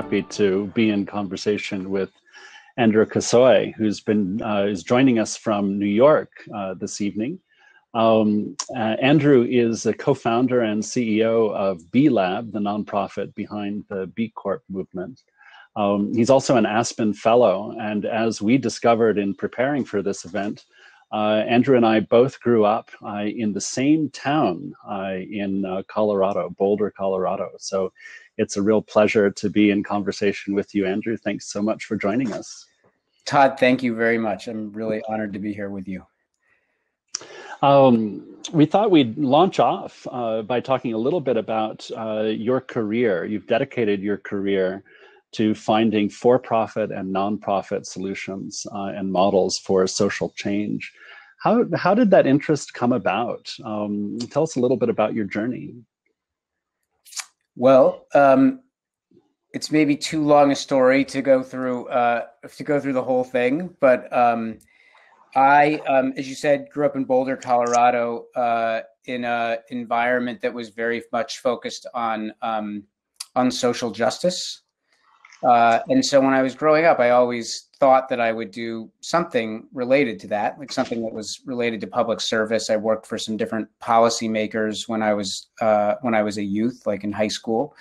happy to be in conversation with Andrew Casoy, who's been is joining us from New York this evening. Andrew is a co-founder and CEO of B Lab, the nonprofit behind the B Corp movement. He's also an Aspen Fellow, and as we discovered in preparing for this event, Andrew and I both grew up in the same town in Colorado, Boulder, Colorado. So it's a real pleasure to be in conversation with you, Andrew. Thanks so much for joining us. Todd, thank you very much. I'm really honored to be here with you. We thought we'd launch off by talking a little bit about your career. You've dedicated your career to finding for-profit and non-profit solutions and models for social change. How did that interest come about? Tell us a little bit about your journey. Well, it's maybe too long a story to go through the whole thing, but I, as you said, grew up in Boulder, Colorado, in an environment that was very much focused on social justice. And so when I was growing up, I always thought that I would do something related to that, like something that was related to public service. I worked for some different policymakers when I was a youth, like in high school.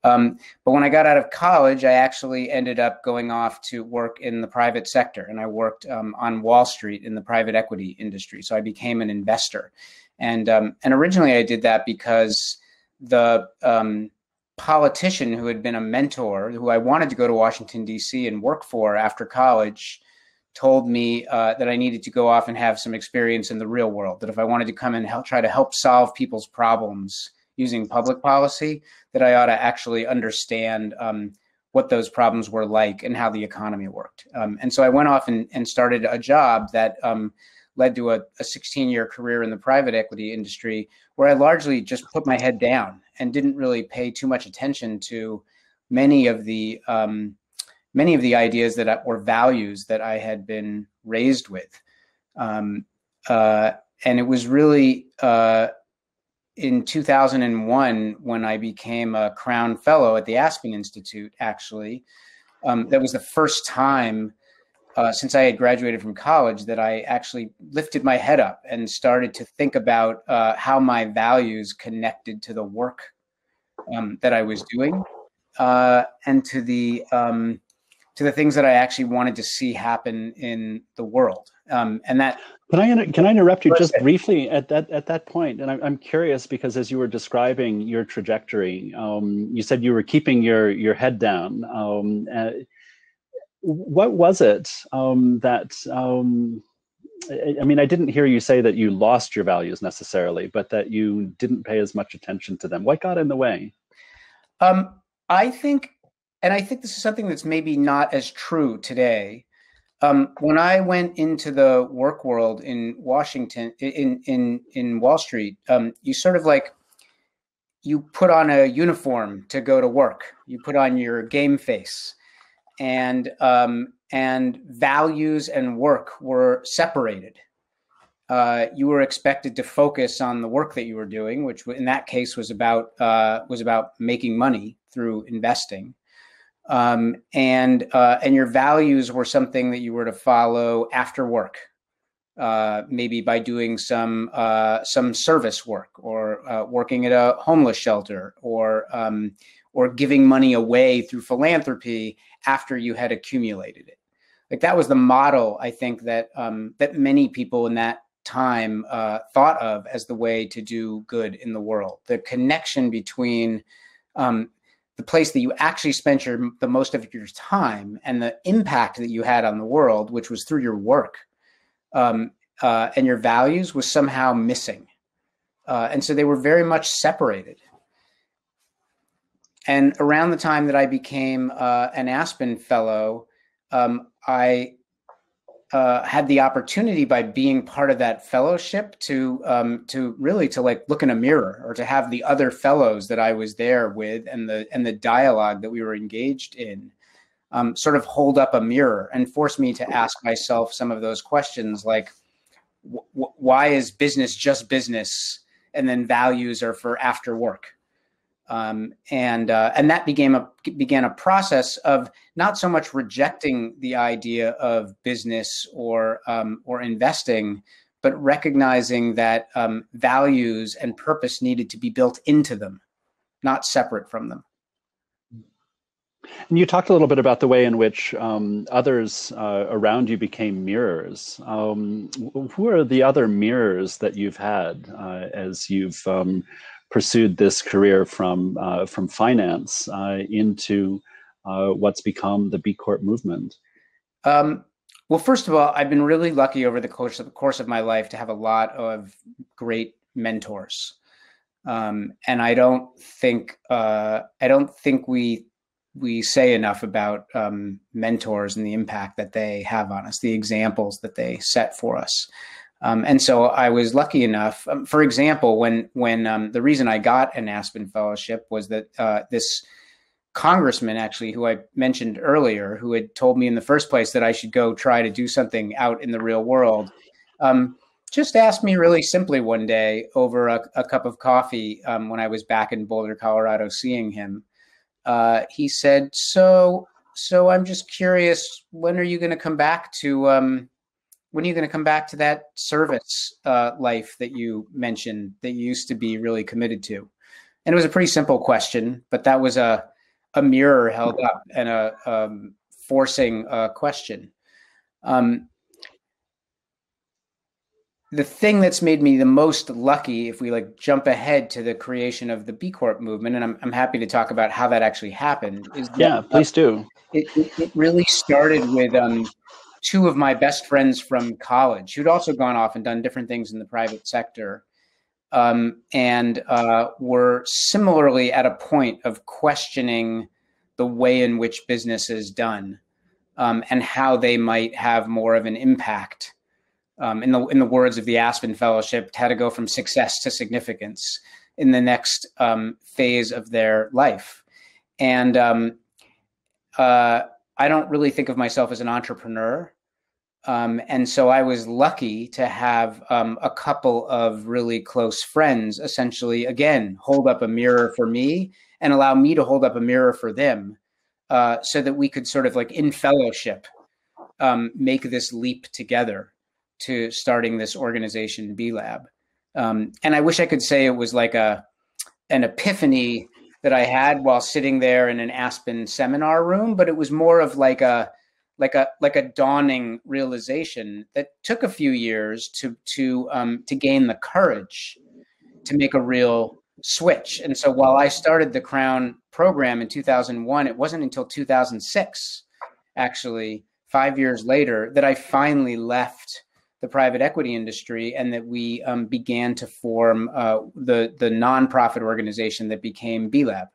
But when I got out of college, I actually ended up going off to work in the private sector, and I worked on Wall Street in the private equity industry. So I became an investor, and originally I did that because the politician who had been a mentor, who I wanted to go to Washington, D.C. and work for after college, told me that I needed to go off and have some experience in the real world, that if I wanted to come and try to help solve people's problems using public policy, that I ought to actually understand what those problems were like and how the economy worked. And so I went off and started a job that led to a 16-year career in the private equity industry, where I largely just put my head down and didn't really pay too much attention to many of the ideas that or values that I had been raised with. And it was really in 2001 when I became a Crown Fellow at the Aspen Institute, actually. That was the first time since I had graduated from college that I actually lifted my head up and started to think about how my values connected to the work that I was doing and to the things that I actually wanted to see happen in the world. And that can I interrupt you just briefly at that point? And I'm curious because as you were describing your trajectory, you said you were keeping your head down. What was it that, I mean, I didn't hear you say that you lost your values necessarily, but that you didn't pay as much attention to them. What got in the way? I think this is something that's maybe not as true today. When I went into the work world in Washington, in Wall Street, you sort of like, you put on a uniform to go to work. You put on your game face. And values and work were separated. You were expected to focus on the work that you were doing, which in that case was about making money through investing, and your values were something that you were to follow after work, maybe by doing some service work or working at a homeless shelter or giving money away through philanthropy after you had accumulated it. Like that was the model, I think, that that many people in that time thought of as the way to do good in the world. The connection between the place that you actually spent the most of your time and the impact that you had on the world, which was through your work, and your values, was somehow missing. And so they were very much separated. And around the time that I became an Aspen Fellow, I had the opportunity, by being part of that fellowship, to really like look in a mirror, or to have the other fellows that I was there with and the dialogue that we were engaged in sort of hold up a mirror and force me to ask myself some of those questions, like why is business just business and then values are for after work? And that began a process of not so much rejecting the idea of business or investing, but recognizing that values and purpose needed to be built into them, not separate from them. And you talked a little bit about the way in which others around you became mirrors. Who are the other mirrors that you've had as you've pursued this career from finance into what's become the B Corp movement? Well, first of all, I've been really lucky over the course of my life to have a lot of great mentors, and I don't think we say enough about mentors and the impact that they have on us, the examples that they set for us. And so I was lucky enough, for example, when the reason I got an Aspen Fellowship was that this congressman, actually, who I mentioned earlier, who had told me in the first place that I should go try to do something out in the real world, just asked me really simply one day over a cup of coffee when I was back in Boulder, Colorado, seeing him. He said, so I'm just curious, when are you going to come back to that service life that you mentioned that you used to be really committed to? And it was a pretty simple question, but that was a mirror held up and a forcing question. The thing that's made me the most lucky, if we jump ahead to the creation of the B Corp movement, and I'm happy to talk about how that actually happened, is please do. It really started with two of my best friends from college who'd also gone off and done different things in the private sector, and were similarly at a point of questioning the way in which business is done, and how they might have more of an impact. In the words of the Aspen Fellowship, how to go from success to significance in the next phase of their life. And I don't really think of myself as an entrepreneur. And so I was lucky to have a couple of really close friends, essentially, again, hold up a mirror for me and allow me to hold up a mirror for them, so that we could sort of in fellowship make this leap together to starting this organization, B Lab. And I wish I could say it was like an epiphany that I had while sitting there in an Aspen seminar room, but it was more of like a dawning realization that took a few years to gain the courage to make a real switch. And so while I started the Crown program in 2001, it wasn't until 2006, actually 5 years later, that I finally left the private equity industry, and that we began to form the nonprofit organization that became B Lab.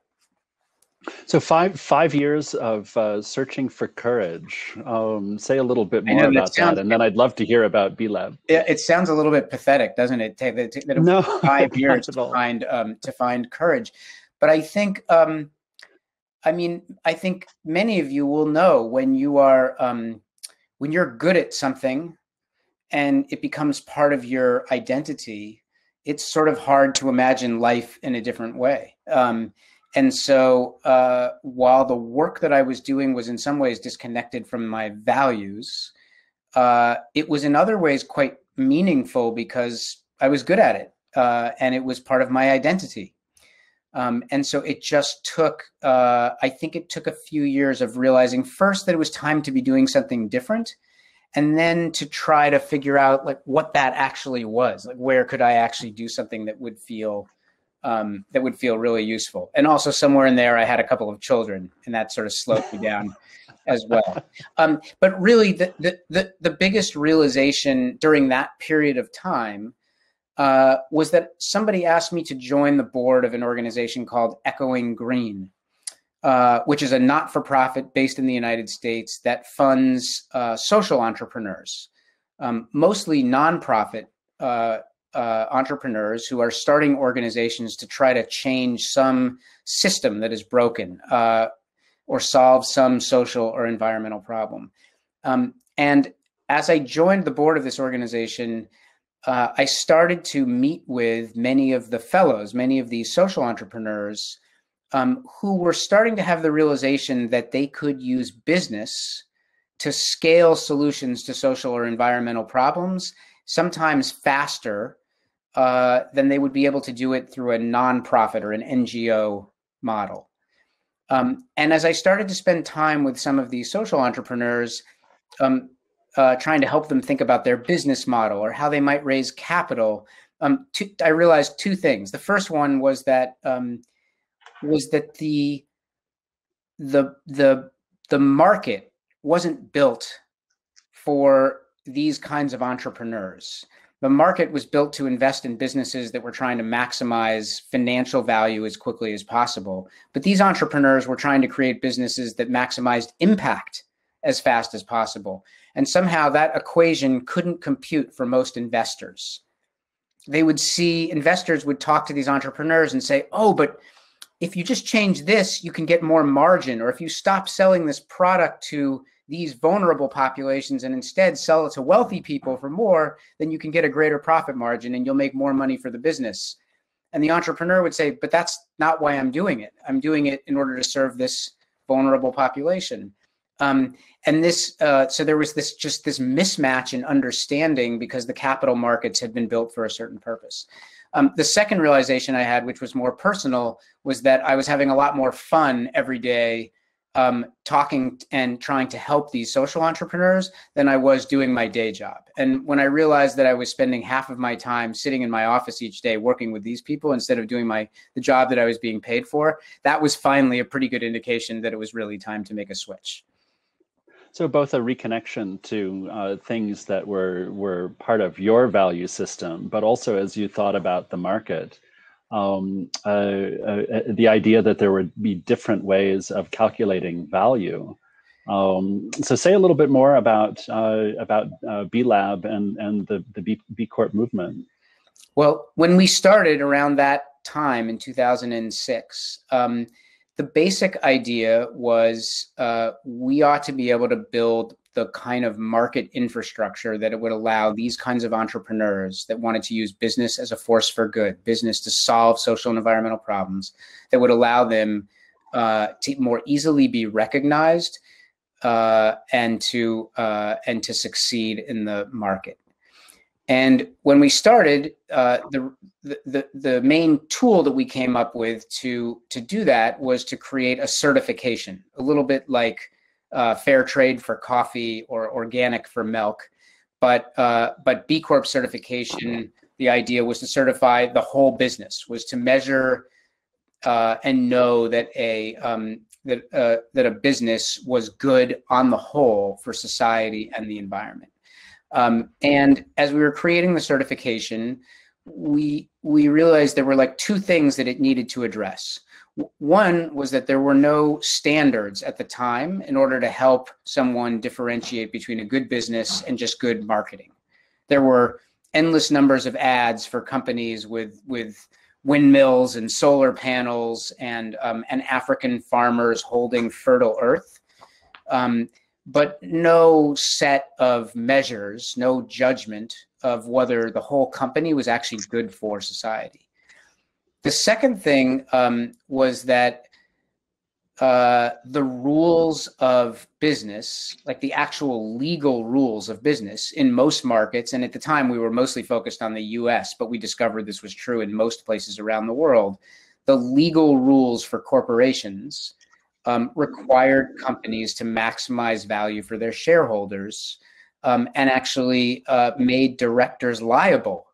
So five years of searching for courage. Say a little bit more about that, and then I'd love to hear about B Lab. It sounds a little bit pathetic, doesn't it? That it No, 5 years to find courage, but I think I think many of you will know when you're good at something and it becomes part of your identity, it's sort of hard to imagine life in a different way. And so while the work that I was doing was in some ways disconnected from my values, it was in other ways quite meaningful because I was good at it, and it was part of my identity. And so it just took, I think it took a few years of realizing first that it was time to be doing something different, and then to try to figure out what that actually was, where could I actually do something that would feel really useful. And also somewhere in there, I had a couple of children, and that sort of slowed me down as well. But really, the biggest realization during that period of time was that somebody asked me to join the board of an organization called Echoing Green, which is a not-for-profit based in the United States that funds social entrepreneurs, mostly nonprofit entrepreneurs who are starting organizations to try to change some system that is broken or solve some social or environmental problem. And as I joined the board of this organization, I started to meet with many of the fellows, many of these social entrepreneurs, who were starting to have the realization that they could use business to scale solutions to social or environmental problems, sometimes faster than they would be able to do it through a nonprofit or an NGO model. And as I started to spend time with some of these social entrepreneurs, trying to help them think about their business model or how they might raise capital, I realized two things. The first one was that the market wasn't built for these kinds of entrepreneurs. The market was built to invest in businesses that were trying to maximize financial value as quickly as possible. But these entrepreneurs were trying to create businesses that maximized impact as fast as possible. And somehow that equation couldn't compute for most investors. Investors would talk to these entrepreneurs and say, oh, but if you just change this, you can get more margin. Or if you stop selling this product to these vulnerable populations and instead sell it to wealthy people for more, then you can get a greater profit margin and you'll make more money for the business. And the entrepreneur would say, but that's not why I'm doing it. I'm doing it in order to serve this vulnerable population. So there was this mismatch in understanding because the capital markets had been built for a certain purpose. The second realization I had, which was more personal, was that I was having a lot more fun every day talking and trying to help these social entrepreneurs than I was doing my day job. And when I realized that I was spending half of my time sitting in my office each day working with these people instead of doing the job that I was being paid for, that was finally a pretty good indication that it was really time to make a switch. So both a reconnection to things that were part of your value system, but also as you thought about the market, the idea that there would be different ways of calculating value. So say a little bit more about B Lab and the B Corp movement. Well, when we started around that time in 2006, the basic idea was we ought to be able to build the kind of market infrastructure that it would allow these kinds of entrepreneurs that wanted to use business as a force for good, business to solve social and environmental problems, that would allow them to more easily be recognized and to succeed in the market. And when we started, the main tool that we came up with to do that was to create a certification, a little bit like fair trade for coffee or organic for milk, but B Corp certification. The idea was to certify the whole business, was to measure and know that a business was good on the whole for society and the environment. And as we were creating the certification, we realized there were like two things that it needed to address. One was that there were no standards at the time in order to help someone differentiate between a good business and just good marketing. There were endless numbers of ads for companies with windmills and solar panels and African farmers holding fertile earth. But no set of measures, no judgment of whether the whole company was actually good for society. The second thing was that the rules of business, like the actual legal rules of business in most markets, and at the time we were mostly focused on the US, but we discovered this was true in most places around the world, the legal rules for corporations required companies to maximize value for their shareholders and actually made directors liable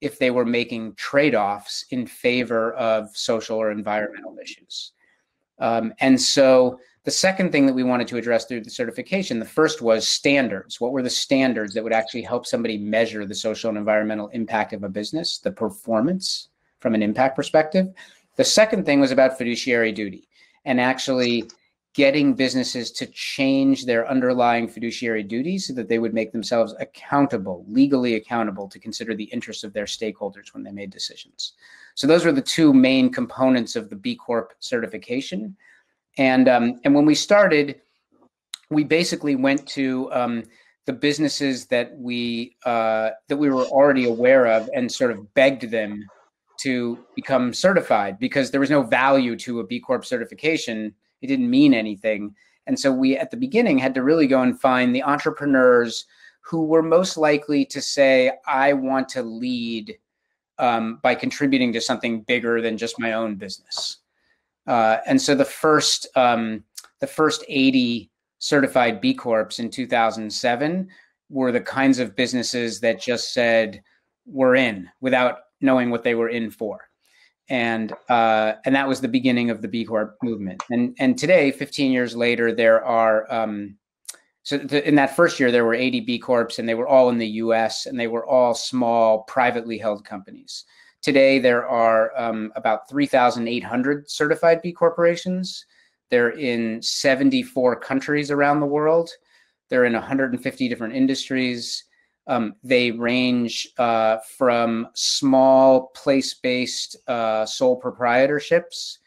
if they were making trade-offs in favor of social or environmental issues. And so the second thing that we wanted to address through the certification, the first was standards. What were the standards that would actually help somebody measure the social and environmental impact of a business, the performance from an impact perspective? The second thing was about fiduciary duty and actually getting businesses to change their underlying fiduciary duties so that they would make themselves accountable, legally accountable, to consider the interests of their stakeholders when they made decisions. So those were the two main components of the B Corp certification. And when we started, we basically went to the businesses that we were already aware of and sort of begged them to become certified because there was no value to a B Corp certification. It didn't mean anything. And so we, at the beginning, had to really go and find the entrepreneurs who were most likely to say, I want to lead by contributing to something bigger than just my own business. And so the first 80 certified B Corps in 2007 were the kinds of businesses that just said, we're in, without knowing what they were in for. And that was the beginning of the B Corp movement. And today, 15 years later, there are, in that first year, there were 80 B Corps, and they were all in the US, and they were all small, privately held companies. Today, there are about 3,800 certified B corporations. They're in 74 countries around the world. They're in 150 different industries. They range from small place-based sole proprietorships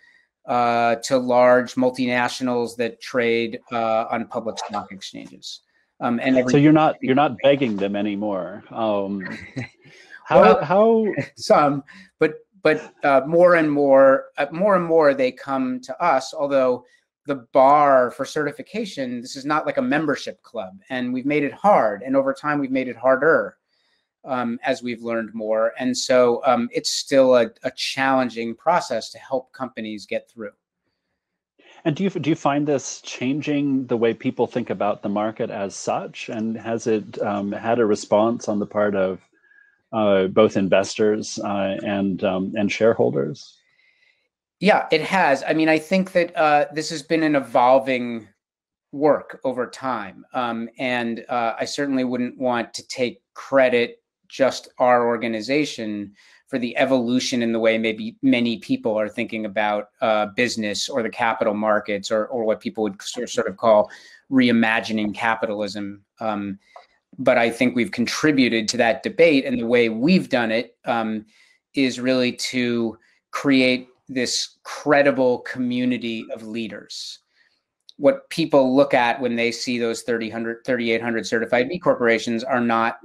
to large multinationals that trade on public stock exchanges. So you're not begging them anymore. How some, but more and more they come to us. Although the bar for certification, this is not like a membership club, and we've made it hard. And over time, we've made it harder as we've learned more. And so it's still a challenging process to help companies get through. And do you find this changing the way people think about the market as such? And has it had a response on the part of both investors and shareholders? Yeah, it has. I mean, I think that this has been an evolving work over time. And I certainly wouldn't want to take credit, just our organization, for the evolution in the way maybe many people are thinking about business or the capital markets, or what people would sort of call reimagining capitalism. But I think we've contributed to that debate, and the way we've done it is really to create this credible community of leaders. What people look at when they see those 3,800 certified B corporations are not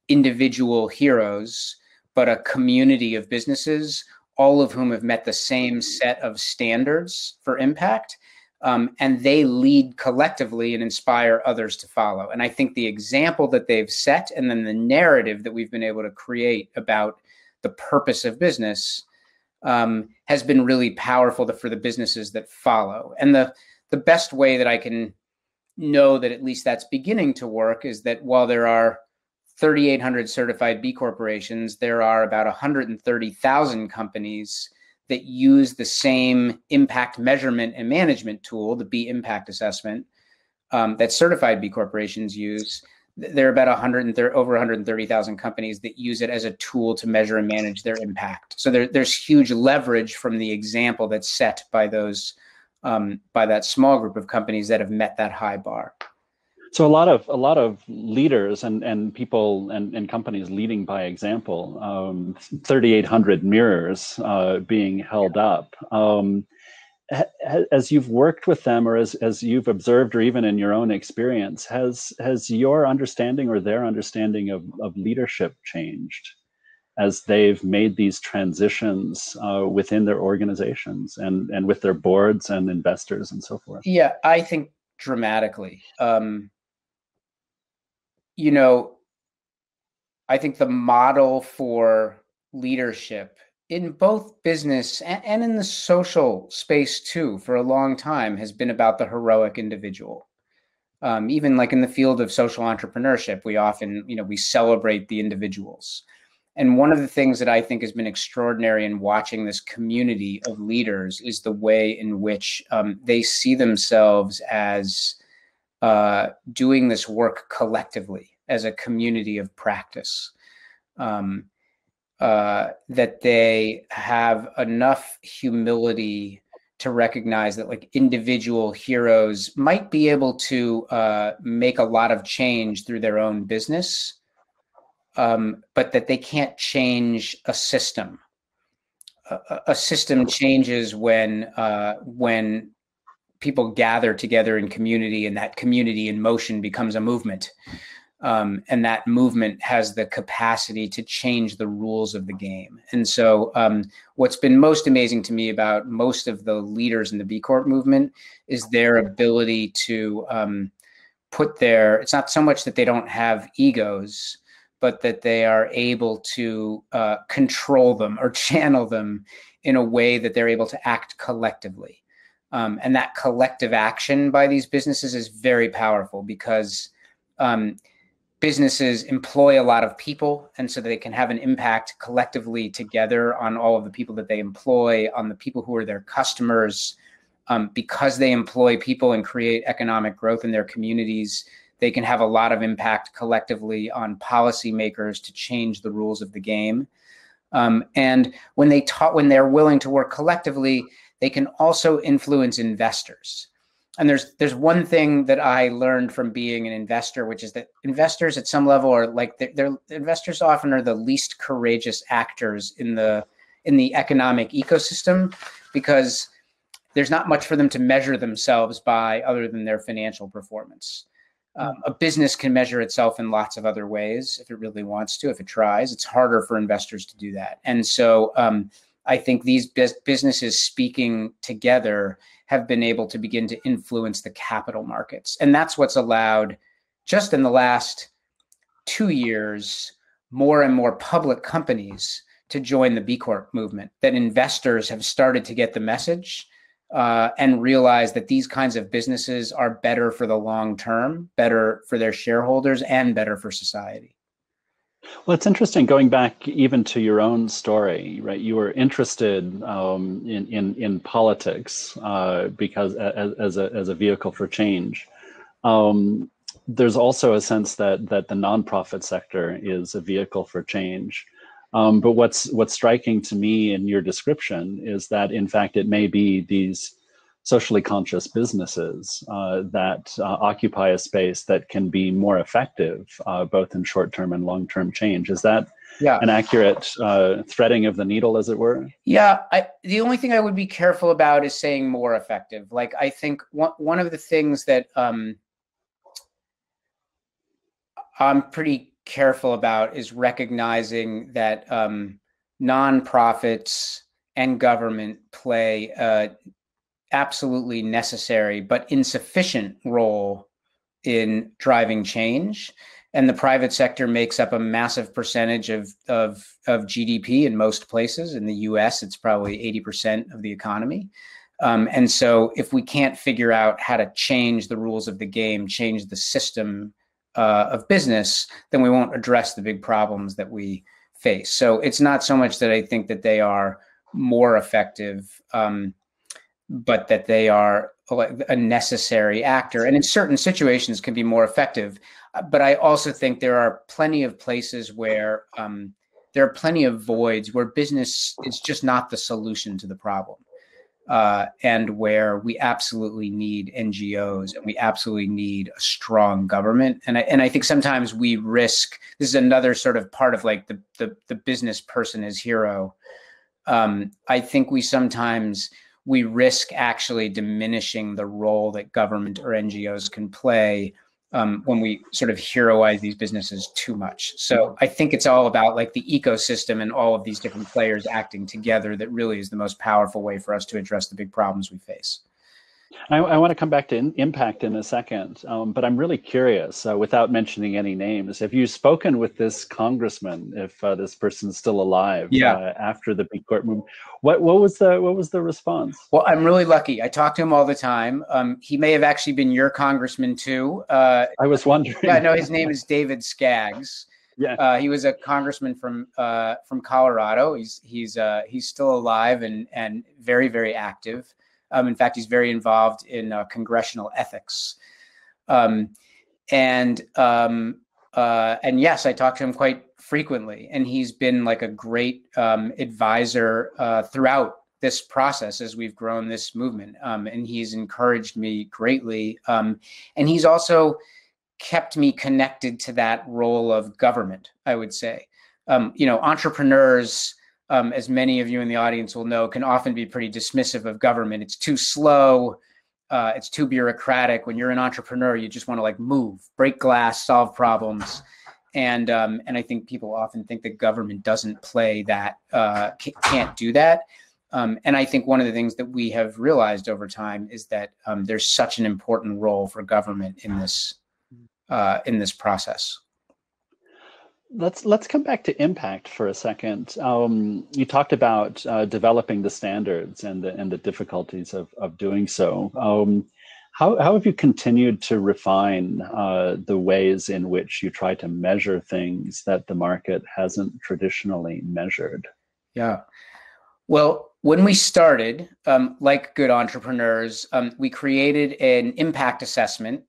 individual heroes, but a community of businesses, all of whom have met the same set of standards for impact. And they lead collectively and inspire others to follow. And I think the example that they've set, and then the narrative that we've been able to create about the purpose of business, has been really powerful for the businesses that follow. And the best way that I can know that at least that's beginning to work is that while there are 3,800 certified B corporations, there are about 130,000 companies that use the same impact measurement and management tool, the B impact assessment, that certified B corporations use. There are about over 130,000 companies that use it as a tool to measure and manage their impact. So there's huge leverage from the example that's set by those by that small group of companies that have met that high bar. So a lot of leaders and people and companies leading by example. 3,800 mirrors being held up. As you've worked with them, or as you've observed, or even in your own experience, has your understanding or their understanding of leadership changed as they've made these transitions within their organizations and with their boards and investors and so forth? Yeah, I think dramatically. I think the model for leadership in both business and in the social space too, for a long time, has been about the heroic individual. Even like in the field of social entrepreneurship, we often, we celebrate the individuals. And one of the things that I think has been extraordinary in watching this community of leaders is the way in which they see themselves as doing this work collectively as a community of practice. That they have enough humility to recognize that like individual heroes might be able to make a lot of change through their own business, but that they can't change a system. A system changes when people gather together in community, and that community in motion becomes a movement. And that movement has the capacity to change the rules of the game. And so what's been most amazing to me about most of the leaders in the B Corp movement is their ability to it's not so much that they don't have egos, but that they are able to control them or channel them in a way that they're able to act collectively. And that collective action by these businesses is very powerful because businesses employ a lot of people, and so they can have an impact collectively together on all of the people that they employ, on the people who are their customers. Because they employ people and create economic growth in their communities, they can have a lot of impact collectively on policymakers to change the rules of the game. And when they're willing to work collectively, they can also influence investors. And there's one thing that I learned from being an investor, which is that investors at some level are like investors often are the least courageous actors in the economic ecosystem, because there's not much for them to measure themselves by other than their financial performance. A business can measure itself in lots of other ways if it really wants to, if it tries. It's harder for investors to do that. And so I think these businesses speaking together have been able to begin to influence the capital markets. And that's what's allowed, just in the last 2 years, more and more public companies to join the B Corp movement, that investors have started to get the message and realize that these kinds of businesses are better for the long term, better for their shareholders, and better for society. Well, it's interesting going back even to your own story, right? You were interested in politics because as a vehicle for change. There's also a sense that the nonprofit sector is a vehicle for change. But what's striking to me in your description is that, in fact, it may be these socially conscious businesses that occupy a space that can be more effective, both in short-term and long-term change. Is that an accurate threading of the needle, as it were? Yeah, the only thing I would be careful about is saying more effective. Like, I think one of the things that I'm pretty careful about is recognizing that nonprofits and government play absolutely necessary but insufficient role in driving change. And the private sector makes up a massive percentage of GDP in most places. In the US, it's probably 80% of the economy. And so if we can't figure out how to change the rules of the game, change the system of business, then we won't address the big problems that we face. So it's not so much that I think that they are more effective, but that they are a necessary actor, and in certain situations can be more effective. But I also think there are plenty of places where there are plenty of voids where business is just not the solution to the problem. And where we absolutely need NGOs and we absolutely need a strong government. And I think sometimes we risk, this is another sort of part of like the business person as hero. I think we risk actually diminishing the role that government or NGOs can play when we sort of heroize these businesses too much. So I think it's all about like the ecosystem and all of these different players acting together that really is the most powerful way for us to address the big problems we face. I want to come back to impact in a second, but I'm really curious, without mentioning any names, have you spoken with this congressman, if this person's still alive, after the B Corp movement? What was the response? Well, I'm really lucky. I talk to him all the time. He may have actually been your congressman too. I was wondering. Yeah, no, his name is David Skaggs. Yeah, he was a congressman from Colorado. He's still alive and very, very active. In fact, he's very involved in congressional ethics. And yes, I talk to him quite frequently, and he's been like a great advisor throughout this process as we've grown this movement. And he's encouraged me greatly. And he's also kept me connected to that role of government, I would say. Entrepreneurs, as many of you in the audience will know, can often be pretty dismissive of government. It's too slow. it's too bureaucratic. When you're an entrepreneur, you just want to like move, break glass, solve problems. And I think people often think that government doesn't play that, can't do that. And I think one of the things that we have realized over time is that there's such an important role for government in this process. Let's come back to impact for a second. You talked about developing the standards and the difficulties of doing so. How have you continued to refine the ways in which you try to measure things that the market hasn't traditionally measured? Yeah. Well, when we started, like good entrepreneurs, we created an impact assessment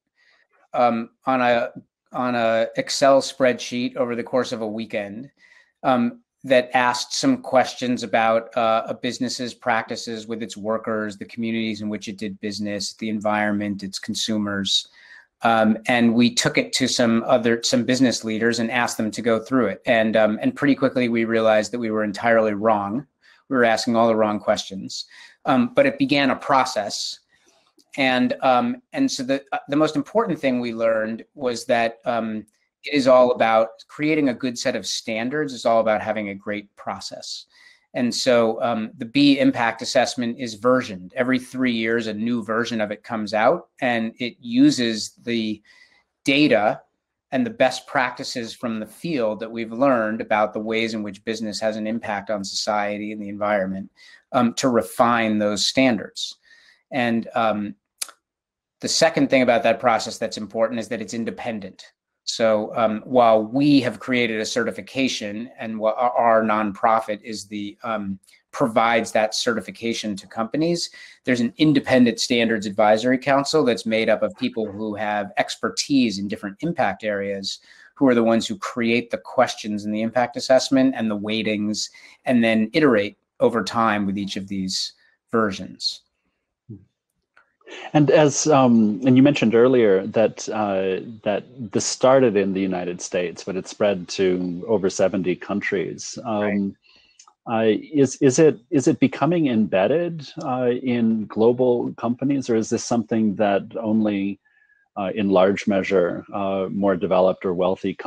on a Excel spreadsheet over the course of a weekend that asked some questions about a business's practices with its workers, the communities in which it did business, the environment, its consumers. And we took it to some business leaders and asked them to go through it. And pretty quickly we realized that we were entirely wrong. We were asking all the wrong questions, but it began a process. And so the most important thing we learned was that it is all about creating a good set of standards. It's all about having a great process. And so the B impact assessment is versioned. Every 3 years, a new version of it comes out, and it uses the data and the best practices from the field that we've learned about the ways in which business has an impact on society and the environment to refine those standards. And the second thing about that process that's important is that it's independent. So while we have created a certification, and what our nonprofit is provides that certification to companies, there's an independent standards advisory council that's made up of people who have expertise in different impact areas, who are the ones who create the questions in the impact assessment and the weightings, and then iterate over time with each of these versions. And and you mentioned earlier that that this started in the United States, but it spread to over 70 countries. Right. Is it becoming embedded in global companies, or is this something that only in large measure more developed or wealthy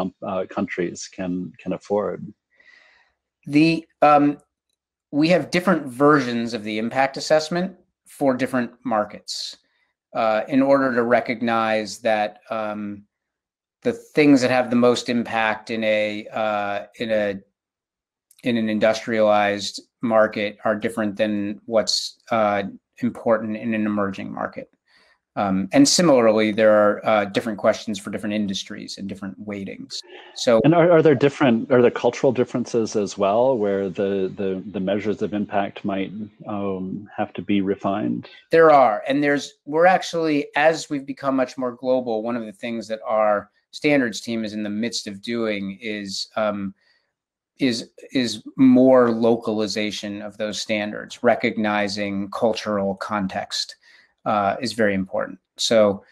countries can afford? We have different versions of the impact assessment for different markets in order to recognize that the things that have the most impact in an industrialized market are different than what's important in an emerging market. And similarly, there are different questions for different industries and different weightings. So, and are there cultural differences as well, where the measures of impact might have to be refined? There are, and we're actually, as we've become much more global, one of the things that our standards team is in the midst of doing is more localization of those standards, recognizing cultural context. Is very important. So,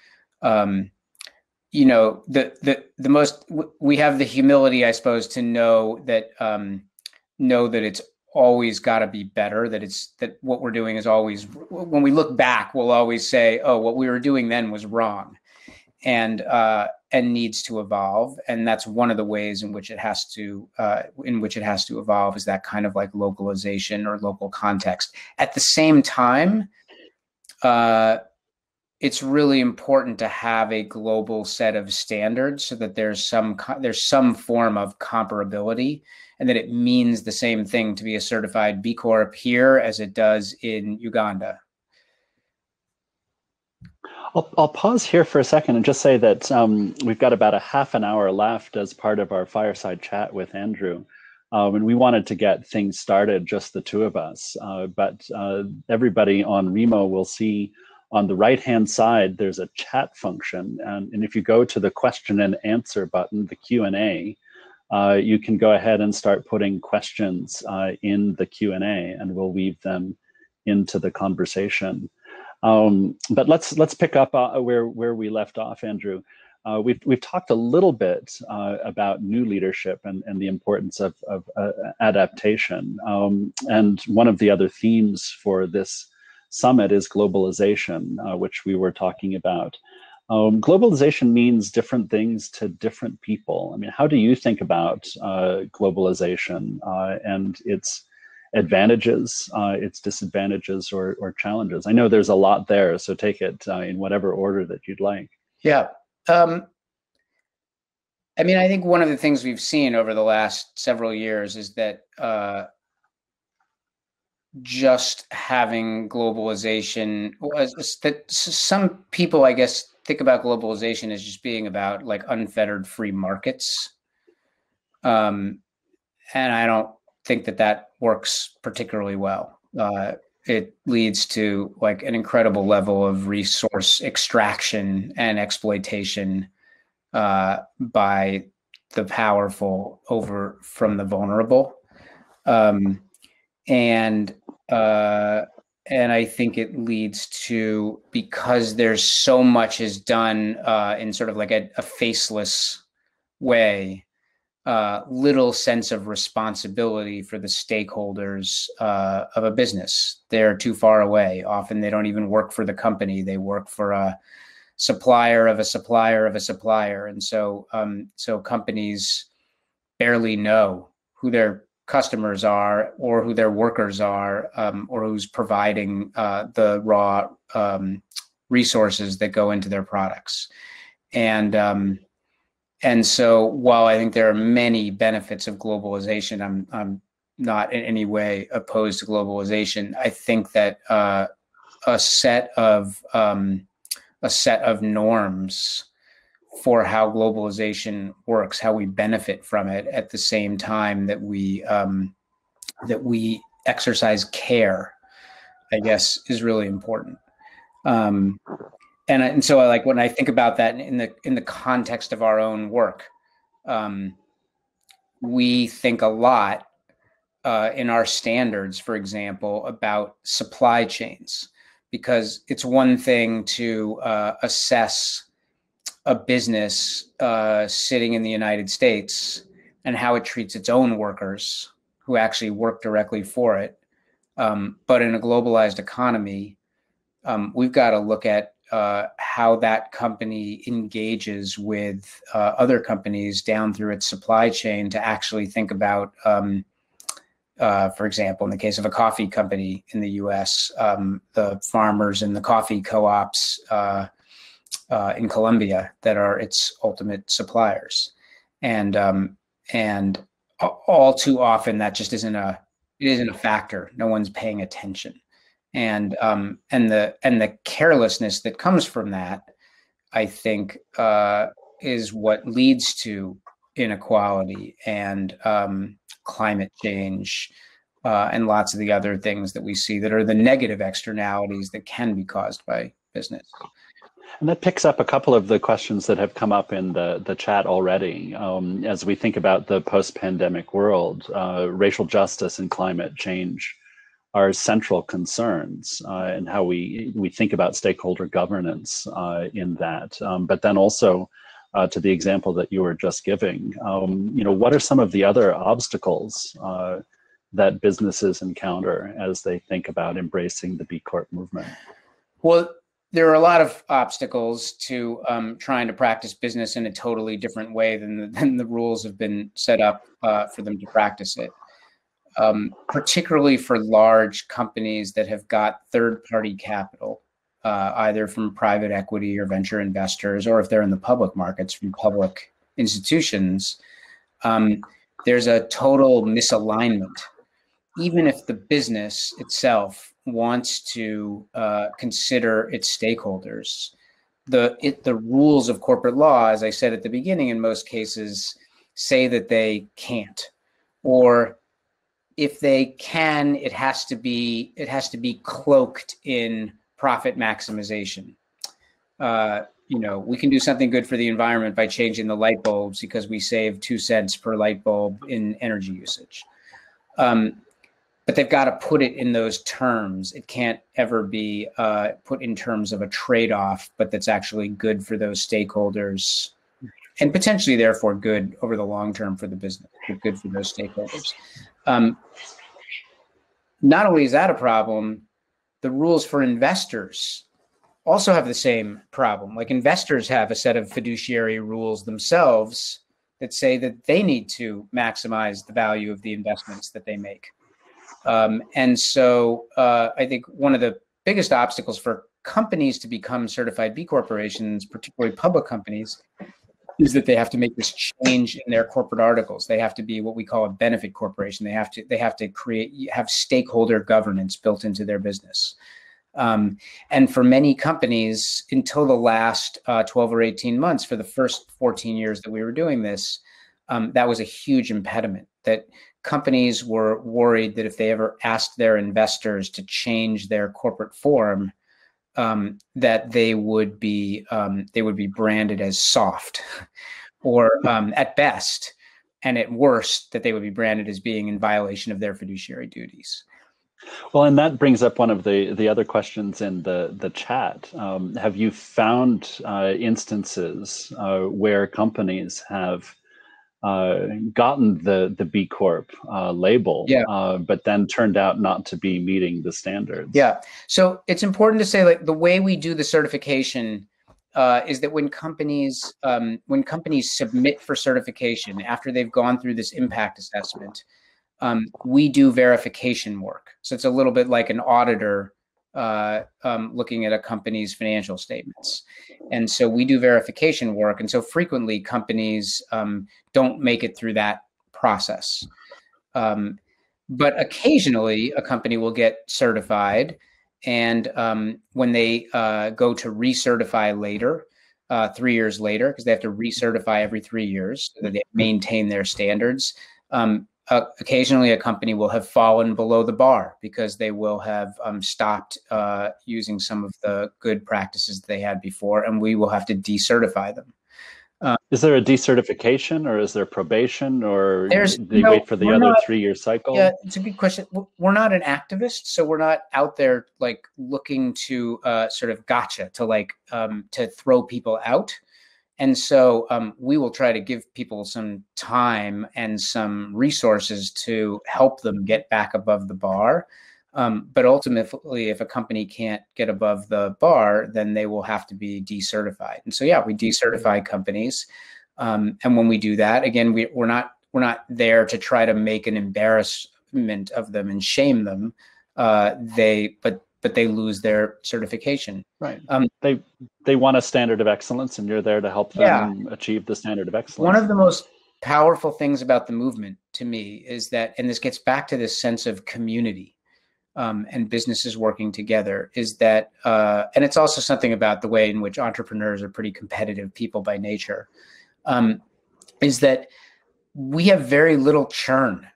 you know, we have the humility, I suppose, to know that it's always got to be better. That what we're doing is always, when we look back, we'll always say, oh, what we were doing then was wrong, and needs to evolve. And that's one of the ways in which it has to evolve, is that kind of like localization or local context. At the same time, it's really important to have a global set of standards so that there's some form of comparability, and that it means the same thing to be a certified B Corp here as it does in Uganda. I'll pause here for a second and just say that we've got about a half an hour left as part of our fireside chat with Andrew. And we wanted to get things started, just the two of us. But everybody on Remo will see on the right-hand side, there's a chat function. And if you go to the question and answer button, the Q&A, you can go ahead and start putting questions in the Q&A, and we'll weave them into the conversation. But let's pick up where we left off, Andrew. We've talked a little bit about new leadership and the importance of adaptation. And one of the other themes for this summit is globalization, which we were talking about. Globalization means different things to different people. I mean, how do you think about globalization and its advantages, its disadvantages, or challenges? I know there's a lot there, so take it in whatever order that you'd like. Yeah. I mean, I think one of the things we've seen over the last several years is that just having globalization that some people, I guess, think about globalization as just being about like unfettered free markets. And I don't think that that works particularly well. It leads to like an incredible level of resource extraction and exploitation by the powerful from the vulnerable. And I think it leads to, because there's so much is done in sort of like a faceless way, little sense of responsibility for the stakeholders of a business. They're too far away. Often they don't even work for the company. They work for a supplier of a supplier of a supplier. And so, so companies barely know who their customers are, or who their workers are, or who's providing the raw resources that go into their products. And so while I think there are many benefits of globalization, I'm not in any way opposed to globalization. I think that a set of norms for how globalization works, how we benefit from it, at the same time that we exercise care, I guess, is really important. And so I like, when I think about that in the context of our own work, we think a lot in our standards, for example, about supply chains, because it's one thing to assess a business sitting in the United States and how it treats its own workers who actually work directly for it. But in a globalized economy, we've got to look at how that company engages with other companies down through its supply chain to actually think about, for example, in the case of a coffee company in the US, the farmers and the coffee co-ops in Colombia that are its ultimate suppliers. And all too often that just isn't a factor. No one's paying attention. And the carelessness that comes from that, I think, is what leads to inequality and climate change and lots of the other things that we see that are the negative externalities that can be caused by business. And that picks up a couple of the questions that have come up in the chat already. As we think about the post-pandemic world, racial justice and climate change are central concerns, and how we think about stakeholder governance in that. But then also to the example that you were just giving, what are some of the other obstacles that businesses encounter as they think about embracing the B Corp movement? Well, there are a lot of obstacles to trying to practice business in a totally different way than the rules have been set up for them to practice it. Particularly for large companies that have got third-party capital, either from private equity or venture investors, or if they're in the public markets, from public institutions, there's a total misalignment. Even if the business itself wants to consider its stakeholders, the rules of corporate law, as I said at the beginning, in most cases say that they can't, or if they can, it has to be cloaked in profit maximization. We can do something good for the environment by changing the light bulbs because we save 2 cents per light bulb in energy usage. But they've got to put it in those terms. It can't ever be put in terms of a trade-off, but that's actually good for those stakeholders, and potentially therefore good over the long term for the business, but good for those stakeholders. Not only is that a problem, the rules for investors also have the same problem. Like investors have a set of fiduciary rules themselves that say that they need to maximize the value of the investments that they make. And so I think one of the biggest obstacles for companies to become certified B corporations, particularly public companies, is that they have to make this change in their corporate articles. They have to be what we call a benefit corporation. They have to have stakeholder governance built into their business. And for many companies, until the last 12 or 18 months, for the first 14 years that we were doing this, that was a huge impediment, that companies were worried that if they ever asked their investors to change their corporate form, that they would be branded as soft, or at best, and at worst, that they would be branded as being in violation of their fiduciary duties. Well, and that brings up one of the other questions in the chat. Have you found instances where companies have gotten the B Corp label, but then turned out not to be meeting the standards? Yeah. So it's important to say, like, the way we do the certification is that when companies submit for certification after they've gone through this impact assessment, we do verification work. So it's a little bit like an auditor looking at a company's financial statements. And so we do verification work. And so frequently companies don't make it through that process. But occasionally a company will get certified. And when they go to recertify later, 3 years later, because they have to recertify every 3 years so that they maintain their standards, occasionally a company will have fallen below the bar because they will have stopped using some of the good practices they had before, and we will have to decertify them. Is there a decertification, or is there probation, or they wait for the other 3-year cycle? Yeah, it's a good question. We're not an activist, so we're not out there like looking to sort of gotcha, to throw people out. And so we will try to give people some time and some resources to help them get back above the bar. But ultimately, if a company can't get above the bar, then they will have to be decertified. And so, yeah, we decertify companies. And when we do that, again, we're not there to try to make an embarrassment of them and shame them. But they lose their certification. Right. They want a standard of excellence, and you're there to help them achieve the standard of excellence. One of the most powerful things about the movement to me is that, and this gets back to this sense of community and businesses working together, is that, and it's also something about the way in which entrepreneurs are pretty competitive people by nature, is that we have very little churn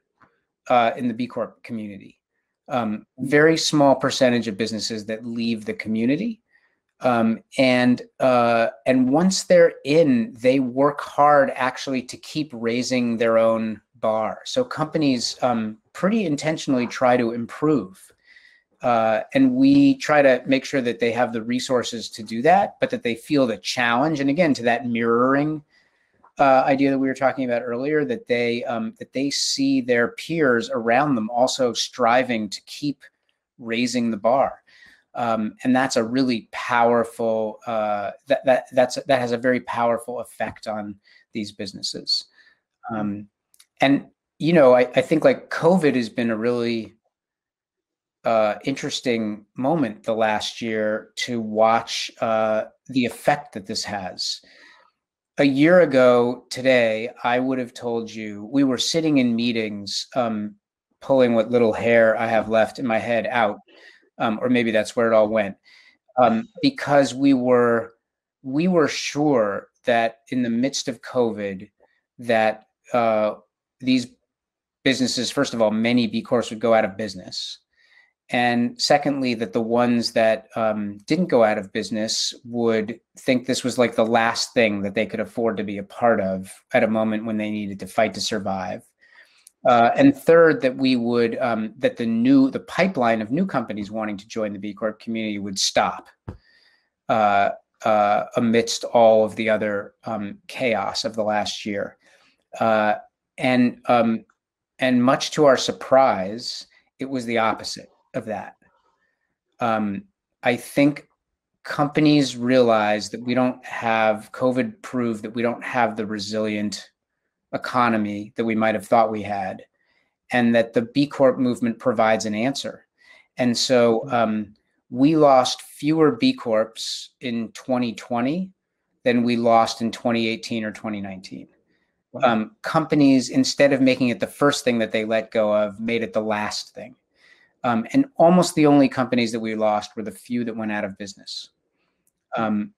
in the B Corp community. Very small percentage of businesses that leave the community. And once they're in, they work hard actually to keep raising their own bar. So companies pretty intentionally try to improve. And we try to make sure that they have the resources to do that, but that they feel the challenge. And again, to that mirroring idea that we were talking about earlier, that they see their peers around them also striving to keep raising the bar, and that's a really powerful that has a very powerful effect on these businesses. And I think like COVID has been a really interesting moment the last year to watch the effect that this has. A year ago today, I would have told you, we were sitting in meetings, pulling what little hair I have left in my head out, or maybe that's where it all went, because we were sure that in the midst of COVID, that these businesses, first of all, many B Corps would go out of business. And secondly, that the ones that didn't go out of business would think this was like the last thing that they could afford to be a part of at a moment when they needed to fight to survive. And third, that we would that the pipeline of new companies wanting to join the B Corp community would stop amidst all of the other chaos of the last year. And much to our surprise, it was the opposite of that. I think companies realize that we don't have, COVID proved that we don't have the resilient economy that we might have thought we had, and that the B Corp movement provides an answer. And so we lost fewer B Corps in 2020 than we lost in 2018 or 2019. Wow. Companies, instead of making it the first thing that they let go of, made it the last thing. And almost the only companies that we lost were the few that went out of business. And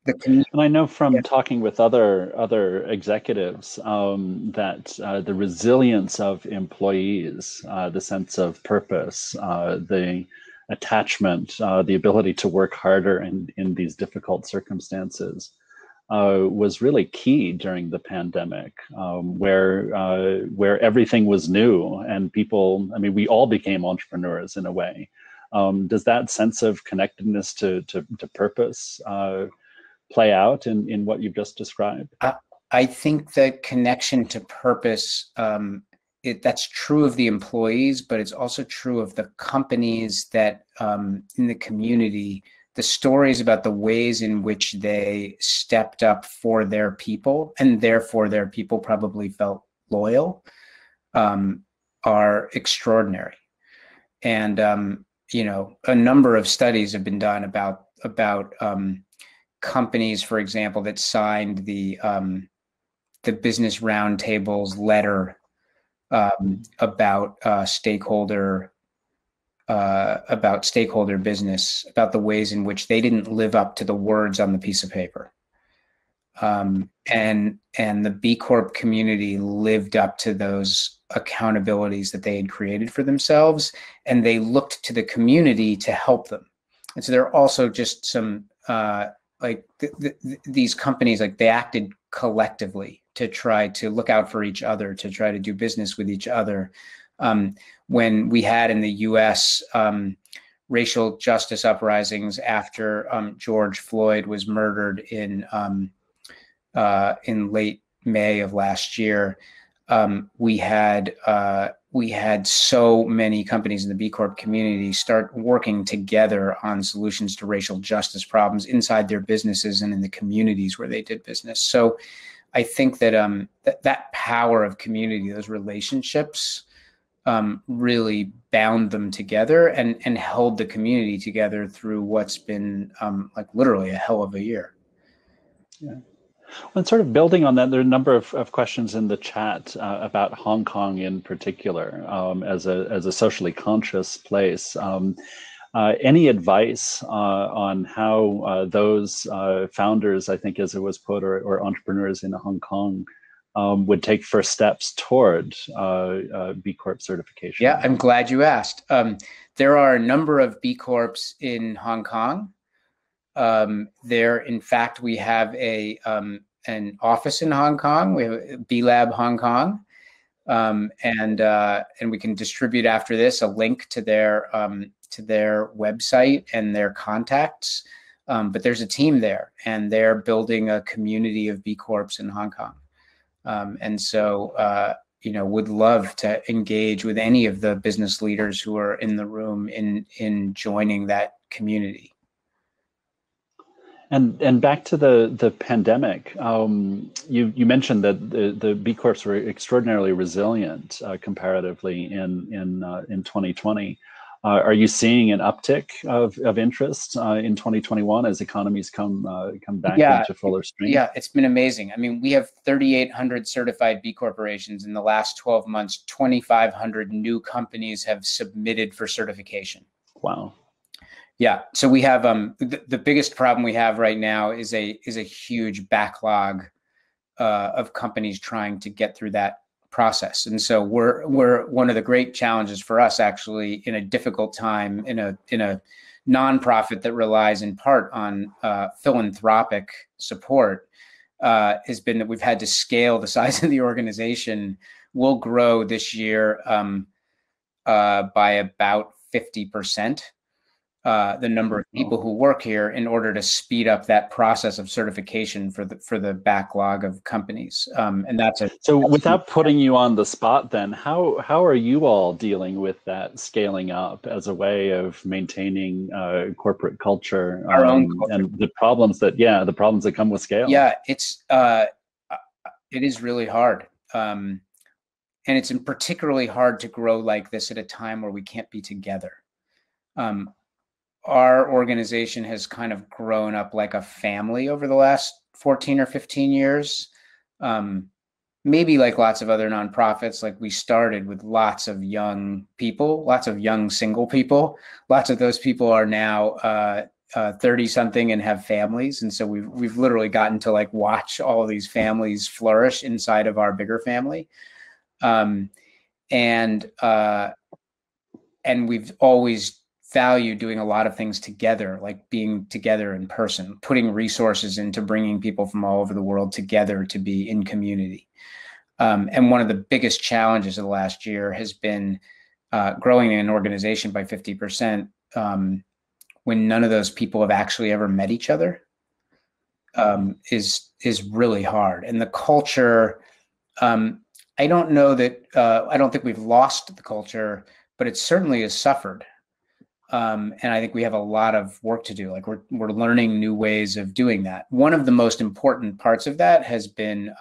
I know from talking with other executives that the resilience of employees, the sense of purpose, the attachment, the ability to work harder in these difficult circumstances was really key during the pandemic, where everything was new and people, I mean, we all became entrepreneurs in a way. Does that sense of connectedness to purpose play out in what you've just described? I think that connection to purpose, that's true of the employees, but it's also true of the companies that in the community, the stories about the ways in which they stepped up for their people, and therefore their people probably felt loyal, are extraordinary. And you know, a number of studies have been done about companies, for example, that signed the Business Roundtable's letter about stakeholder business, about the ways in which they didn't live up to the words on the piece of paper. And the B Corp community lived up to those accountabilities that they had created for themselves, and they looked to the community to help them. And so there are also just some these companies, like, they acted collectively to try to look out for each other, to try to do business with each other. When we had in the US racial justice uprisings after George Floyd was murdered in late May of last year, we had so many companies in the B Corp community start working together on solutions to racial justice problems inside their businesses and in the communities where they did business. So I think that that power of community, those relationships, really bound them together and held the community together through what's been like literally a hell of a year. Yeah. Well, and sort of building on that, there are a number of questions in the chat about Hong Kong in particular as a socially conscious place. Any advice on how those founders, I think as it was put, or entrepreneurs in Hong Kong would take first steps toward B Corp certification? Yeah, I'm glad you asked. There are a number of B Corps in Hong Kong. In fact, we have an office in Hong Kong. We have B Lab Hong Kong, and we can distribute after this a link to their website and their contacts. But there's a team there, and they're building a community of B Corps in Hong Kong. And so, you know, would love to engage with any of the business leaders who are in the room in joining that community. And back to the pandemic, you mentioned that the B Corps were extraordinarily resilient comparatively in 2020. Are you seeing an uptick of interest in 2021 as economies come back into fuller stream? Yeah, it's been amazing. I mean, we have 3,800 certified B corporations. In the last 12 months, 2,500 new companies have submitted for certification. Wow. Yeah, so we have the biggest problem we have right now is a huge backlog of companies trying to get through that process, and so we're one of the great challenges for us, actually, in a difficult time in a nonprofit that relies in part on philanthropic support, has been that we've had to scale the size of the organization. We'll grow this year by about 50%. the number of people who work here in order to speed up that process of certification for the backlog of companies. And that's so without putting you on the spot then, how are you all dealing with that scaling up as a way of maintaining corporate culture, our own culture. and the problems that come with scale? Yeah, it is really hard. And it's particularly hard to grow like this at a time where we can't be together. Our organization has kind of grown up like a family over the last 14 or 15 years. Maybe like lots of other nonprofits, like we started with lots of young people, lots of young single people. Lots of those people are now 30 something and have families. And so we've literally gotten to like watch all of these families flourish inside of our bigger family. And we've always valued doing a lot of things together, like being together in person, putting resources into bringing people from all over the world together to be in community. And one of the biggest challenges of the last year has been growing an organization by 50% when none of those people have actually ever met each other, is really hard. And the culture, I don't know that, I don't think we've lost the culture, but it certainly has suffered. And I think we have a lot of work to do. Like we're learning new ways of doing that. One of the most important parts of that has been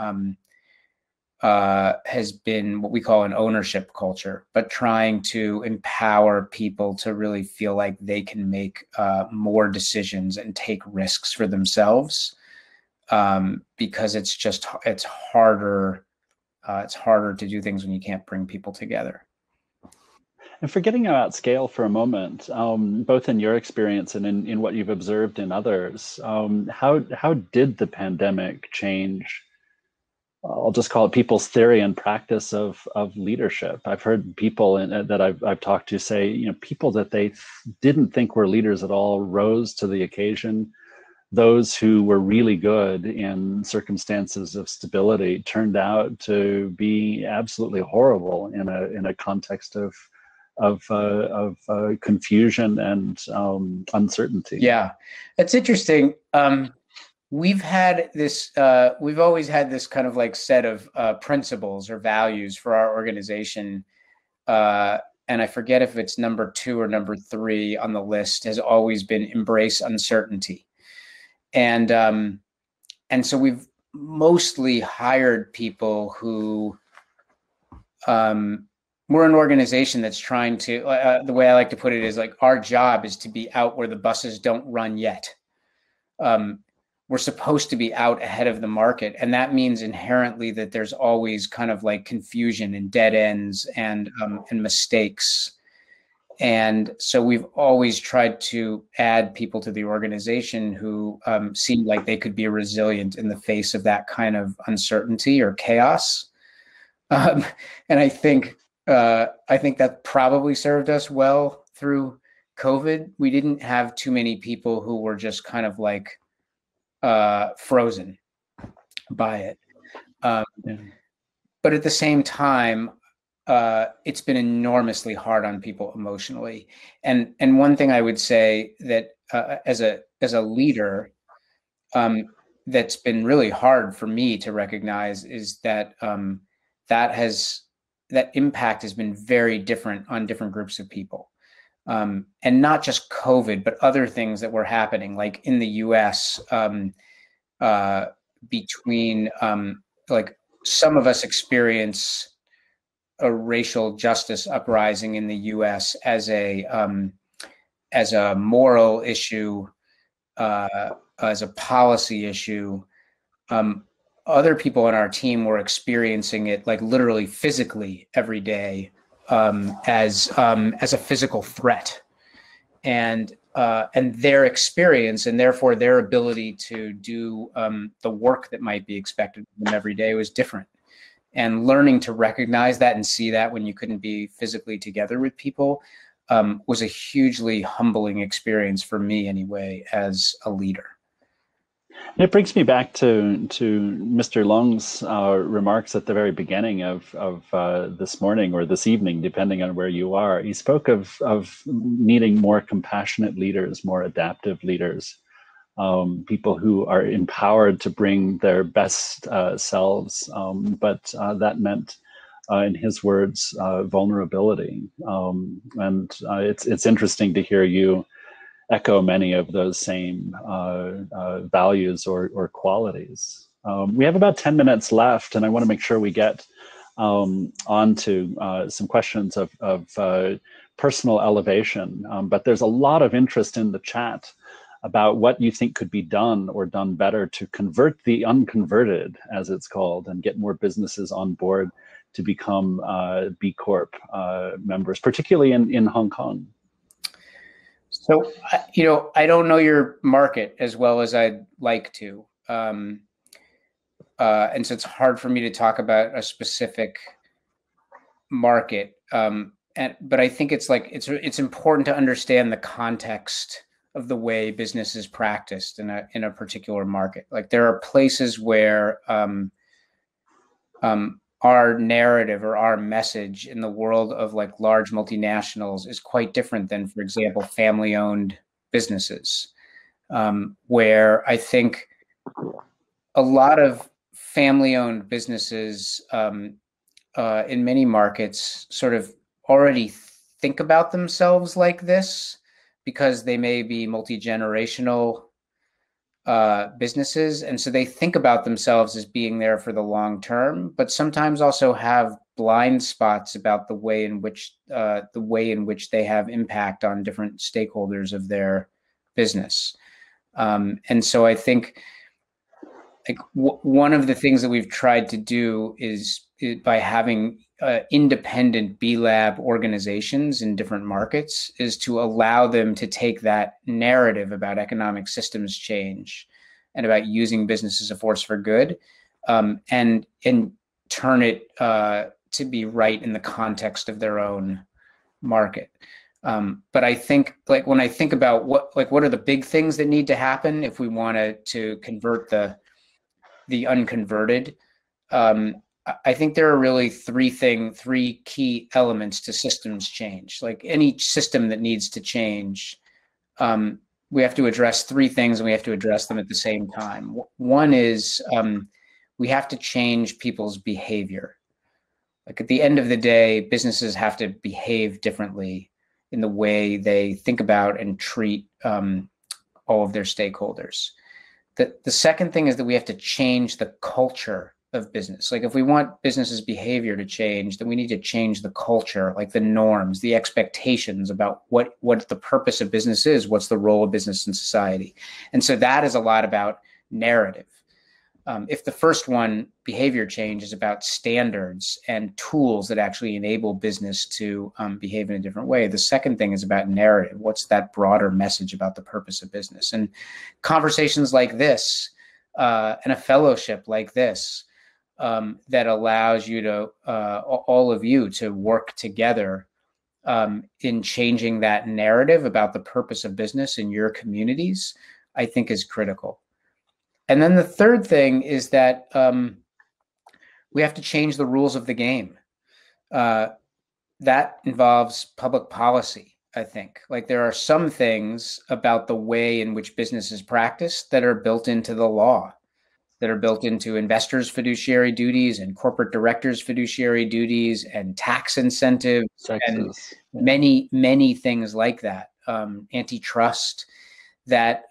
what we call an ownership culture, but trying to empower people to really feel like they can make more decisions and take risks for themselves, because it's harder to do things when you can't bring people together. And forgetting about scale for a moment, both in your experience and in what you've observed in others, how did the pandemic change, I'll just call it people's theory and practice of leadership? I've heard people that I've talked to say, people that they didn't think were leaders at all rose to the occasion. Those who were really good in circumstances of stability turned out to be absolutely horrible in a context of confusion and uncertainty. Yeah, it's interesting. We've always had this kind of like set of principles or values for our organization. And I forget if it's number 2 or number 3 on the list, has always been embrace uncertainty. And so we've mostly hired people who, we're an organization that's trying to, the way I like to put it is like, our job is to be out where the buses don't run yet. We're supposed to be out ahead of the market. And that means inherently that there's always kind of like confusion and dead ends and mistakes. And so we've always tried to add people to the organization who seemed like they could be resilient in the face of that kind of uncertainty or chaos. And I think that probably served us well through COVID. We didn't have too many people who were just kind of like frozen by it. But at the same time, it's been enormously hard on people emotionally. And one thing I would say that as a leader, that's been really hard for me to recognize is that that impact has been very different on different groups of people. And not just COVID, but other things that were happening, like in the US, between like some of us experience a racial justice uprising in the US as a moral issue, as a policy issue. Other people on our team were experiencing it like literally physically every day, as a physical threat, and their experience and therefore their ability to do the work that might be expected of them every day was different. And learning to recognize that and see that when you couldn't be physically together with people was a hugely humbling experience for me anyway, as a leader. And it brings me back to Mr. Long's remarks at the very beginning of this morning or this evening, depending on where you are. He spoke of needing more compassionate leaders, more adaptive leaders, people who are empowered to bring their best selves, but that meant, in his words, vulnerability. And it's interesting to hear you echo many of those same values or qualities. We have about 10 minutes left, and I want to make sure we get on to some questions of personal elevation. But there's a lot of interest in the chat about what you think could be done or done better to convert the unconverted, as it's called, and get more businesses on board to become B Corp members, particularly in Hong Kong. So, I don't know your market as well as I'd like to. And so it's hard for me to talk about a specific market. But I think it's important to understand the context of the way business is practiced in a particular market. Like, there are places where our narrative or our message in the world of like large multinationals is quite different than, for example, family-owned businesses, where I think a lot of family-owned businesses in many markets sort of already think about themselves like this because they may be multi-generational businesses, and so they think about themselves as being there for the long term, but sometimes also have blind spots about the way in which they have impact on different stakeholders of their business. And so I think like one of the things that we've tried to do is by having independent B-Lab organizations in different markets is to allow them to take that narrative about economic systems change and about using business as a force for good, and turn it to be right in the context of their own market. But I think, like, when I think about what are the big things that need to happen if we wanted to convert the unconverted, I think there are really three key elements to systems change. Like any system that needs to change, we have to address three things, and we have to address them at the same time. One is we have to change people's behavior. Like, at the end of the day, businesses have to behave differently in the way they think about and treat all of their stakeholders. The second thing is that we have to change the culture of business. Like, if we want business's behavior to change, then we need to change the culture, like the norms, the expectations about what the purpose of business is, what's the role of business in society. And so that is a lot about narrative. If the first one, behavior change, is about standards and tools that actually enable business to behave in a different way, the second thing is about narrative. What's that broader message about the purpose of business? And conversations like this and a fellowship like this that allows you to, all of you, to work together in changing that narrative about the purpose of business in your communities, I think is critical. And then the third thing is that we have to change the rules of the game. That involves public policy, I think. Like, there are some things about the way in which business is practiced that are built into the law, that are built into investors' fiduciary duties and corporate directors' fiduciary duties and tax incentives, and many, many things like that, antitrust, that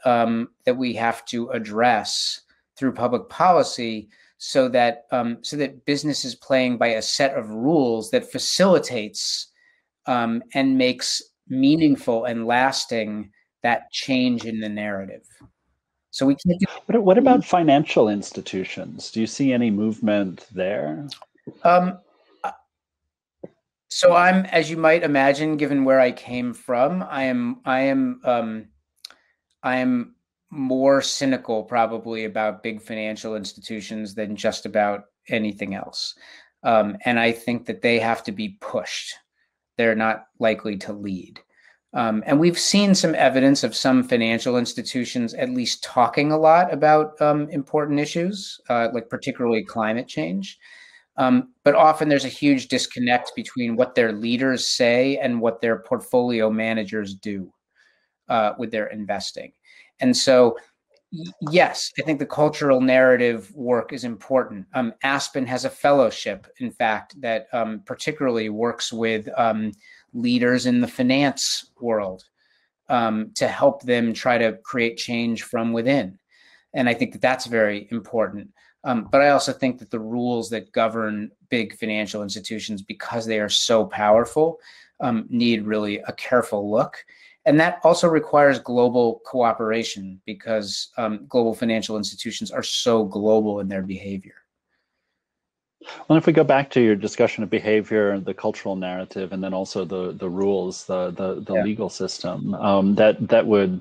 we have to address through public policy, so that business is playing by a set of rules that facilitates and makes meaningful and lasting that change in the narrative. So we can't do. What about financial institutions? Do you see any movement there? So I'm, as you might imagine, given where I came from, I am more cynical probably about big financial institutions than just about anything else. And I think that they have to be pushed. They're not likely to lead. And we've seen some evidence of some financial institutions at least talking a lot about important issues, like particularly climate change. But often there's a huge disconnect between what their leaders say and what their portfolio managers do with their investing. And so, yes, I think the cultural narrative work is important. Aspen has a fellowship, in fact, that particularly works with leaders in the finance world to help them try to create change from within. And I think that that's very important. But I also think that the rules that govern big financial institutions, because they are so powerful, need really a careful look. And that also requires global cooperation, because global financial institutions are so global in their behavior. Well, if we go back to your discussion of behavior, the cultural narrative, and then also the rules, the legal system, that would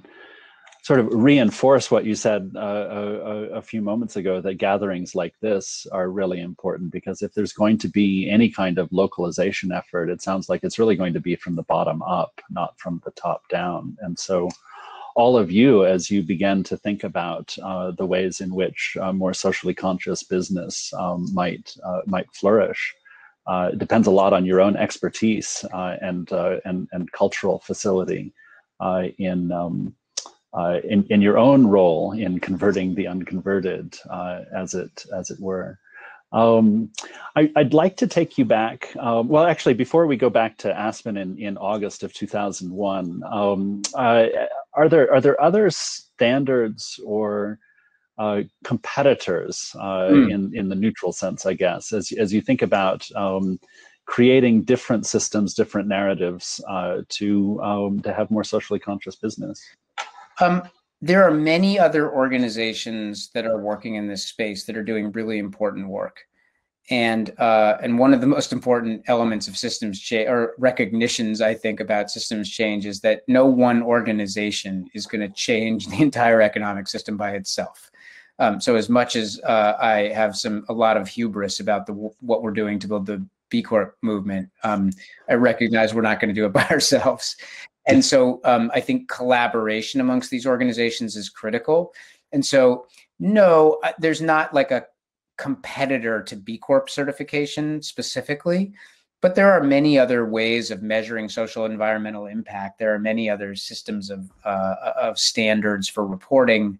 sort of reinforce what you said a few moments ago, that gatherings like this are really important, because if there's going to be any kind of localization effort, it sounds like it's really going to be from the bottom up, not from the top down. And so all of you, as you begin to think about the ways in which more socially conscious business might flourish, it depends a lot on your own expertise and cultural facility in your own role in converting the unconverted, as it were. I'd like to take you back. Well, actually, before we go back to Aspen in August of 2001, are there other standards or competitors in the neutral sense, I guess, as you think about creating different systems, different narratives to have more socially conscious business? There are many other organizations that are working in this space that are doing really important work. And one of the most important elements of systems change, or recognitions, I think, about systems change, is that no one organization is going to change the entire economic system by itself. So as much as I have a lot of hubris about what we're doing to build the B Corp movement, I recognize we're not going to do it by ourselves. And so I think collaboration amongst these organizations is critical. And so, no, there's not like a competitor to B Corp certification specifically, but there are many other ways of measuring social and environmental impact. There are many other systems of standards for reporting.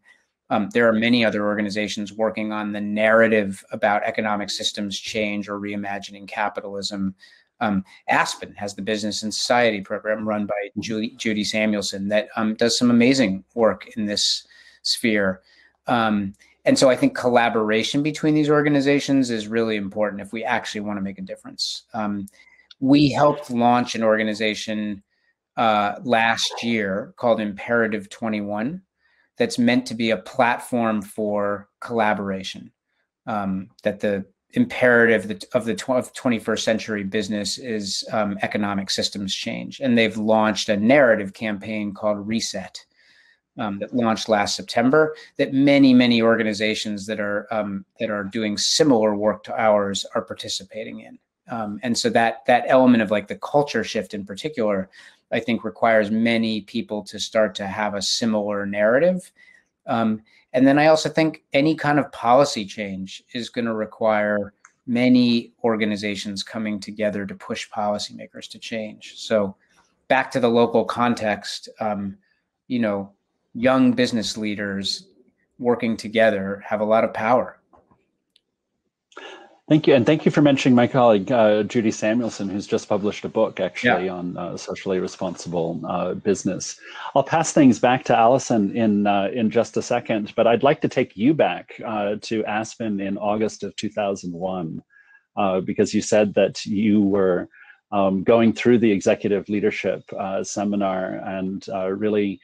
There are many other organizations working on the narrative about economic systems change or reimagining capitalism. Aspen has the Business and Society program run by Judy Samuelson that does some amazing work in this sphere. And so I think collaboration between these organizations is really important if we actually want to make a difference. We helped launch an organization last year called Imperative 21 that's meant to be a platform for collaboration, that the imperative of the 21st century business is economic systems change. And they've launched a narrative campaign called Reset that launched last September, that many organizations that are doing similar work to ours are participating in. And so that element of like the culture shift in particular, I think, requires many people to start to have a similar narrative. And then I also think any kind of policy change is going to require many organizations coming together to push policymakers to change. So back to the local context, young business leaders working together have a lot of power. Thank you. And thank you for mentioning my colleague, Judy Samuelson, who's just published a book actually on socially responsible business. I'll pass things back to Allison in just a second, but I'd like to take you back to Aspen in August of 2001, because you said that you were going through the executive leadership seminar and really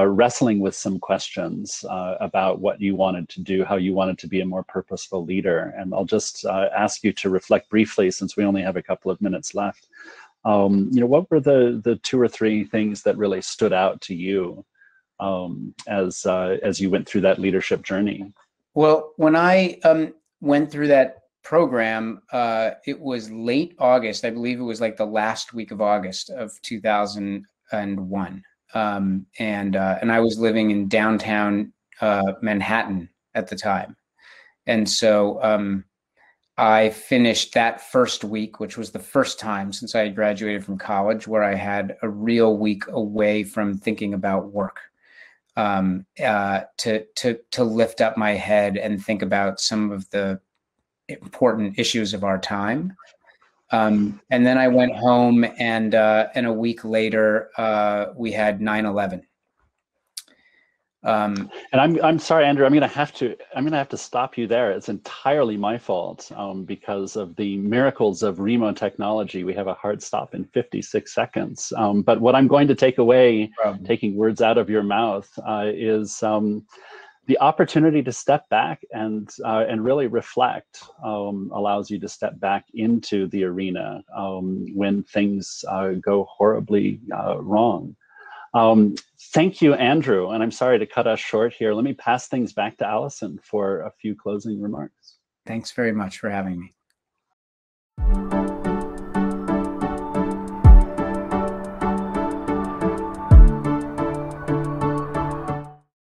wrestling with some questions about what you wanted to do, how you wanted to be a more purposeful leader. And I'll just ask you to reflect briefly, since we only have a couple of minutes left. What were the two or three things that really stood out to you as you went through that leadership journey? Well, when I went through that program, it was late August. I believe it was like the last week of August of 2001. and I was living in downtown Manhattan at the time, and so I finished that first week, which was the first time since I had graduated from college where I had a real week away from thinking about work, to lift up my head and think about some of the important issues of our time. And then I went home, and a week later, we had 9/11. And I'm sorry, Andrew. I'm gonna have to stop you there. It's entirely my fault, because of the miracles of remote technology. We have a hard stop in 56 seconds. But what I'm going to take away, taking words out of your mouth, is the opportunity to step back and really reflect. Allows you to step back into the arena when things go horribly wrong. Thank you, Andrew, and I'm sorry to cut us short here. Let me pass things back to Allison for a few closing remarks. Thanks very much for having me.